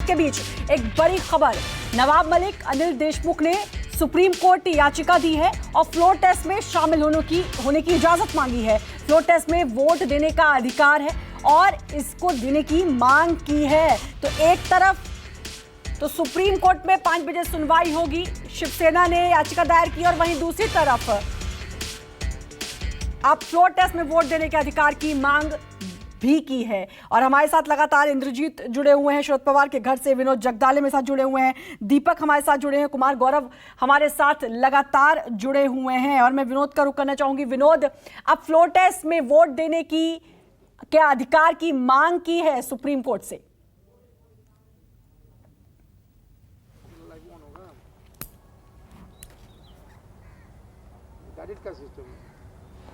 इसके बीच एक बड़ी खबर, नवाब मलिक, अनिल देशमुख ने सुप्रीम कोर्ट याचिका दी है और फ्लोर टेस्ट में शामिल होने की इजाजत मांगी है। फ्लोर टेस्ट में वोट देने का अधिकार है और इसको देने की मांग की है। तो एक तरफ तो सुप्रीम कोर्ट में 5 बजे सुनवाई होगी, शिवसेना ने याचिका दायर की, और वहीं दूसरी तरफ अब फ्लोर टेस्ट में वोट देने के अधिकार की मांग भी की है। और हमारे साथ लगातार इंद्रजीत जुड़े हुए हैं शरद पवार के घर से, विनोद जगदाले मेरे साथ जुड़े हुए हैं, दीपक हमारे साथ जुड़े हैं, कुमार गौरव हमारे साथ लगातार जुड़े हुए हैं। और मैं विनोद का रुख करना चाहूंगी। विनोद, अब फ्लोर टेस्ट में वोट देने की क्या अधिकार की मांग की है सुप्रीम कोर्ट से?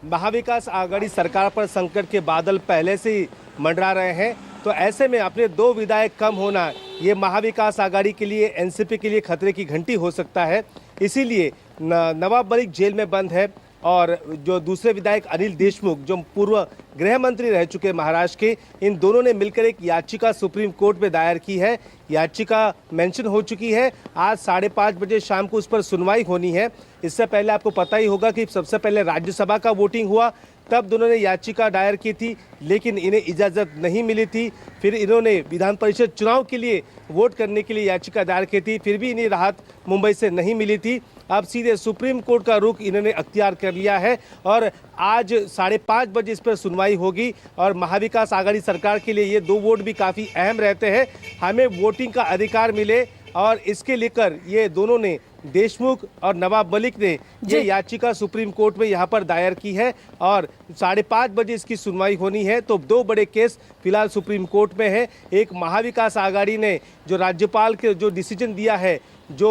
महाविकास आघाड़ी सरकार पर संकट के बादल पहले से ही मंडरा रहे हैं, तो ऐसे में अपने 2 विधायक कम होना ये महाविकास आघाड़ी के लिए, एनसीपी के लिए खतरे की घंटी हो सकता है। इसीलिए नवाब मलिक जेल में बंद है और जो दूसरे विधायक अनिल देशमुख, जो पूर्व गृह मंत्री रह चुके महाराष्ट्र के, इन दोनों ने मिलकर एक याचिका सुप्रीम कोर्ट में दायर की है। याचिका मेंशन हो चुकी है। आज 5:30 बजे शाम को उस पर सुनवाई होनी है। इससे पहले आपको पता ही होगा कि सबसे पहले राज्यसभा का वोटिंग हुआ, तब दोनों ने याचिका दायर की थी, लेकिन इन्हें इजाज़त नहीं मिली थी। फिर इन्होंने विधान परिषद चुनाव के लिए वोट करने के लिए याचिका दायर की थी, फिर भी इन्हें राहत मुंबई से नहीं मिली थी। अब सीधे सुप्रीम कोर्ट का रुख इन्होंने अख्तियार कर लिया है और आज 5:30 बजे इस पर सुनवाई होगी। और महाविकास आघाड़ी सरकार के लिए ये 2 वोट भी काफ़ी अहम रहते हैं। हमें वोटिंग का अधिकार मिले, और इसके लेकर ये दोनों ने, देशमुख और नवाब मलिक ने, ये याचिका सुप्रीम कोर्ट में यहाँ पर दायर की है और 5:30 बजे इसकी सुनवाई होनी है। तो 2 बड़े केस फिलहाल सुप्रीम कोर्ट में है। एक, महाविकास आघाड़ी ने जो राज्यपाल के जो डिसीजन दिया है, जो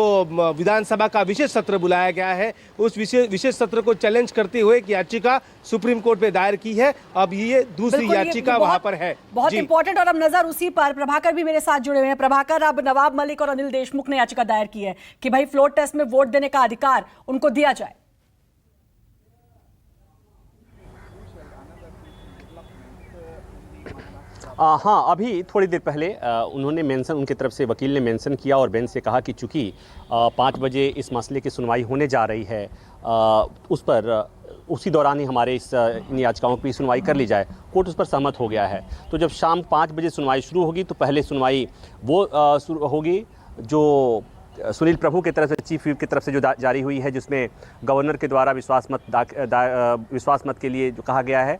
विधानसभा का विशेष सत्र बुलाया गया है, उस विशेष सत्र को चैलेंज करते हुए एक याचिका सुप्रीम कोर्ट में दायर की है। अब ये दूसरी याचिका वहां पर है, बहुत इंपॉर्टेंट। और अब नजर उसी पर, प्रभाकर भी मेरे साथ जुड़े हुए हैं। प्रभाकर, अब नवाब मलिक और अनिल देशमुख ने याचिका दायर की है कि भाई फ्लोर टेस्ट में वोट देने का अधिकार उनको दिया जाए। हाँ, अभी थोड़ी देर पहले उन्होंने मेंशन, उनकी तरफ से वकील ने मेंशन किया और बेंच से कहा कि चूंकि 5 बजे इस मसले की सुनवाई होने जा रही है, उस पर उसी दौरान ही हमारे इन याचिकाओं की सुनवाई कर ली जाए। कोर्ट उस पर सहमत हो गया है। तो जब शाम 5 बजे सुनवाई शुरू होगी, तो पहले सुनवाई वो शुरू होगी जो सुनील प्रभु की तरफ से, चीफ व्हिप की तरफ से जो जारी हुई है, जिसमें गवर्नर के द्वारा विश्वास मत के लिए जो कहा गया है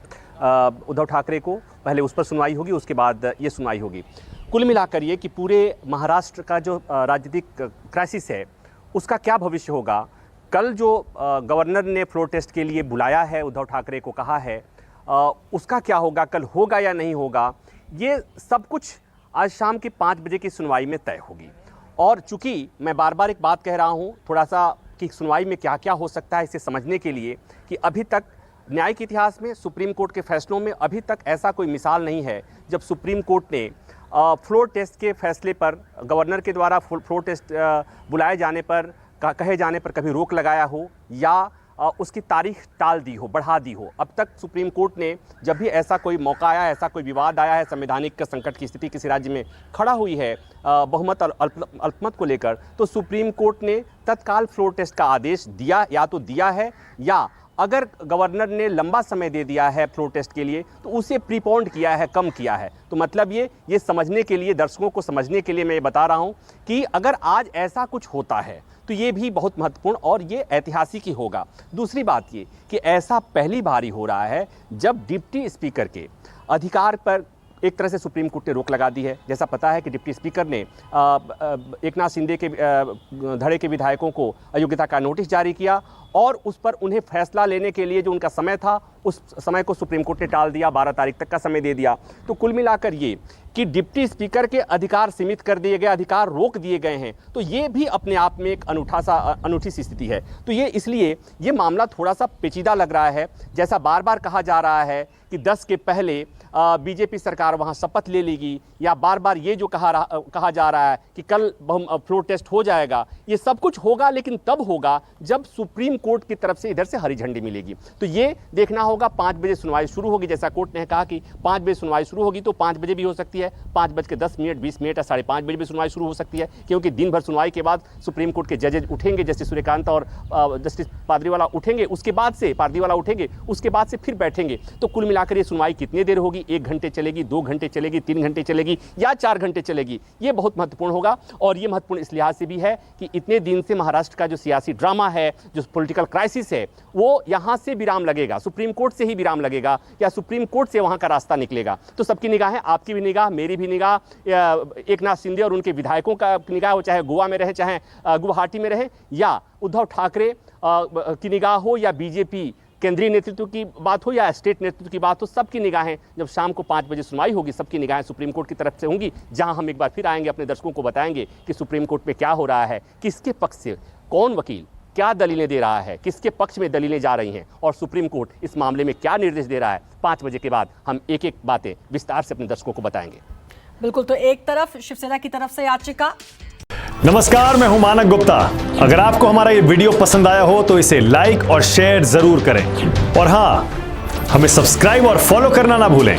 उद्धव ठाकरे को, पहले उस पर सुनवाई होगी, उसके बाद ये सुनवाई होगी। कुल मिलाकर ये कि पूरे महाराष्ट्र का जो राजनीतिक क्राइसिस है, उसका क्या भविष्य होगा। कल जो गवर्नर ने फ्लोर टेस्ट के लिए बुलाया है, उद्धव ठाकरे को कहा है, उसका क्या होगा, कल होगा या नहीं होगा, ये सब कुछ आज शाम की 5 बजे की सुनवाई में तय होगी। और चूंकि मैं बार बार एक बात कह रहा हूँ थोड़ा सा कि सुनवाई में क्या क्या हो सकता है, इसे समझने के लिए कि अभी तक न्यायिक इतिहास में, सुप्रीम कोर्ट के फैसलों में अभी तक ऐसा कोई मिसाल नहीं है जब सुप्रीम कोर्ट ने फ्लोर टेस्ट के फैसले पर, गवर्नर के द्वारा फ्लोर टेस्ट बुलाए जाने पर, कहे जाने पर कभी रोक लगाया हो या उसकी तारीख टाल दी हो, बढ़ा दी हो। अब तक सुप्रीम कोर्ट ने जब भी ऐसा कोई मौका आया, ऐसा कोई विवाद आया है, संवैधानिक संकट की स्थिति किसी राज्य में खड़ा हुई है बहुमत और अल्पमत को लेकर, तो सुप्रीम कोर्ट ने तत्काल फ्लोर टेस्ट का आदेश दिया, या तो दिया है, या अगर गवर्नर ने लंबा समय दे दिया है फ्लोर टेस्ट के लिए तो उसे प्रीपोन्ड किया है, कम किया है। तो मतलब ये समझने के लिए, दर्शकों को समझने के लिए मैं ये बता रहा हूँ कि अगर आज ऐसा कुछ होता है तो ये भी बहुत महत्वपूर्ण और ये ऐतिहासिक ही होगा। दूसरी बात ये कि ऐसा पहली बार ही हो रहा है जब डिप्टी स्पीकर के अधिकार पर एक तरह से सुप्रीम कोर्ट ने रोक लगा दी है। जैसा पता है कि डिप्टी स्पीकर ने एकनाथ शिंदे के धड़े के विधायकों को अयोग्यता का नोटिस जारी किया और उस पर उन्हें फैसला लेने के लिए जो उनका समय था, उस समय को सुप्रीम कोर्ट ने टाल दिया, 12 तारीख तक का समय दे दिया। तो कुल मिलाकर ये कि डिप्टी स्पीकर के अधिकार सीमित कर दिए गए, अधिकार रोक दिए गए हैं, तो ये भी अपने आप में एक अनूठी सी स्थिति है। तो ये इसलिए ये मामला थोड़ा सा पेचीदा लग रहा है। जैसा बार बार कहा जा रहा है कि 10 के पहले बीजेपी सरकार वहाँ शपथ ले लेगी, या बार बार ये जो कहा जा रहा है कि कल फ्लोर टेस्ट हो जाएगा, ये सब कुछ होगा लेकिन तब होगा जब सुप्रीम कोर्ट की तरफ से इधर से हरी झंडी मिलेगी। तो ये देखना होगा होगा 5 बजे सुनवाई शुरू होगी। जैसा कोर्ट ने कहा कि 5 बजे सुनवाई शुरू होगी तो 5 बजे भी हो सकती है, 5:10 20 मिनट या 5:30 बजे भी सुनवाई शुरू हो सकती है, क्योंकि दिन भर सुनवाई के बाद सुप्रीम कोर्ट के जजेज उठेंगे, जस्टिस सूर्यकांत और जस्टिस पाद्रीवाला उठेंगे, उसके बाद से पारदीवाला उठेंगे, उसके बाद से फिर बैठेंगे। तो कुल मिलाकर ये सुनवाई कितनी देर होगी, 1 घंटे चलेगी, 2 घंटे चलेगी, 3 घंटे चलेगी या 4 घंटे चलेगी, ये बहुत महत्वपूर्ण होगा। और ये महत्वपूर्ण इस लिहाज से भी है कि इतने दिन से महाराष्ट्र का जो सियासी ड्रामा है, जो पॉलिटिकल क्राइसिस है, वो यहाँ से विराम लगेगा, सुप्रीम कोर्ट से ही विराम लगेगा या सुप्रीम कोर्ट से वहाँ का रास्ता निकलेगा। तो सबकी निगाहें, आपकी भी निगाह, मेरी भी निगाह, एकनाथ शिंदे और उनके विधायकों का निगाह हो, चाहे गोवा में रहे, चाहे गुवाहाटी में रहे, या उद्धव ठाकरे की निगाह हो, या बीजेपी केंद्रीय नेतृत्व की बात हो या स्टेट नेतृत्व की बात हो, सबकी निगाहें जब शाम को 5 बजे सुनवाई होगी, सबकी निगाहें सुप्रीम कोर्ट की तरफ से होंगी, जहां हम एक बार फिर आएंगे, अपने दर्शकों को बताएंगे कि सुप्रीम कोर्ट में क्या हो रहा है, किसके पक्ष से कौन वकील क्या दलीलें दे रहा है, किसके पक्ष में दलीलें जा रही हैं और सुप्रीम कोर्ट इस मामले में क्या निर्देश दे रहा है। 5 बजे के बाद हम एक एक बातें विस्तार से अपने दर्शकों को बताएंगे। बिल्कुल, तो एक तरफ शिवसेना की तरफ से याचिका। नमस्कार, मैं हूं मानक गुप्ता। अगर आपको हमारा ये वीडियो पसंद आया हो तो इसे लाइक और शेयर जरूर करें, और हां, हमें सब्सक्राइब और फॉलो करना ना भूलें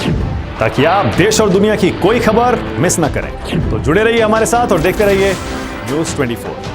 ताकि आप देश और दुनिया की कोई खबर मिस ना करें। तो जुड़े रहिए हमारे साथ और देखते रहिए News 24।